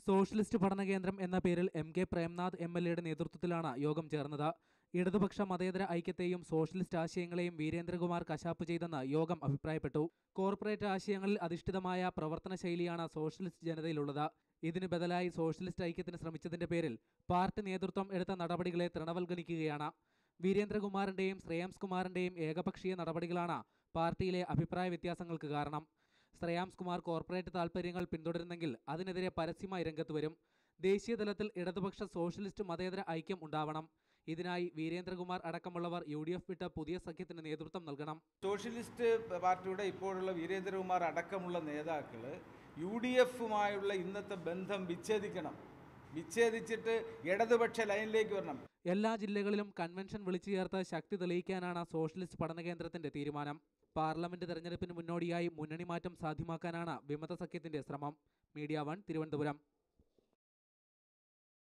Socialist പഠനകേന്ദ്രം എന്ന പേരിൽ K Premnath MLAയുടെ നേതൃത്വത്തിലാണ് യോഗം ചേർന്നത്. ഇടതുപക്ഷ മതേതര ഐക്യത്തെയും സോഷ്യലിസ്റ്റ് ആശയങ്ങളെയും വീരേന്ദ്രകുമാർ കശാപ്പ് ചെയ്തെന്ന് യോഗം അഭിപ്രായപ്പെട്ടു. കോർപ്പറേറ്റ് ആശയങ്ങളിൽ അധിഷ്ഠിതമായ പ്രവർത്തന ശൈലിയാണ് സോഷ്യലിസ്റ്റ് ജനതയിലുള്ളത്. ഇതിന് ബദലായി സോഷ്യലിസ്റ്റ് ഐക്യത്തിന് ശ്രമിച്ചതിന്റെ പേരിൽ പാർട്ടി നേതൃത്വം എടുത്ത നടപടികളെ തൃണവൽഗണിക്കുകയാണ്. വീരേന്ദ്രകുമാറിന്റെയും ശ്രേയാംസ് കുമാറിന്റെയും ഏകപക്ഷീയ നടപടികളാണ് പാർട്ടിയിലെ അഭിപ്രായ വ്യത്യാസങ്ങൾക്ക് കാരണം. ശ്രേയാംസ് കുമാർ കോർപ്പറേറ്റ് താൽപര്യങ്ങൾ പിന്തുടരുന്നെങ്കിൽ അതിനെതിരെ പരസ്യമായി രംഗത്ത് വരും. ദേശീയ തലത്തിൽ ഇടതുപക്ഷ സോഷ്യലിസ്റ്റ് മതേതര ഐക്യം ഉണ്ടാവണം. ഇതിനായി വീരേന്ദ്രകുമാർ അടക്കമുള്ളവർ UDF വിട്ട പുതിയ സഖ്യത്തിന് നേതൃത്വം നൽകണം. സോഷ്യലിസ്റ്റ് പാർട്ടിയുടെ ഇപ്പോഴുള്ള വീരേന്ദ്രകുമാർ അടക്കമുള്ള നേതാക്കൾ UDFുമായുള്ള ഇന്നത്തെ ബന്ധം വിച്ഛേദിച്ചിട്ട് ഇടതുപക്ഷ ലൈനിലേക്ക് വരണം. എല്ലാ ജില്ലകളിലും കൺവെൻഷൻ വിളിച്ചു ചേർത്ത് ശക്തി തെളിയിക്കാനാണ് സോഷ്യലിസ്റ്റ് പഠനകേന്ദ്രത്തിന്റെ തീരുമാനം. പാർലമെന്റ് തെരഞ്ഞെടുപ്പിന് മുന്നോടിയായി മുന്നണി മാറ്റം സാധ്യമാക്കാനാണ് വിമത സഖ്യത്തിന്റെ ശ്രമം. മീഡിയ 1 തിരുവനന്തപുരം.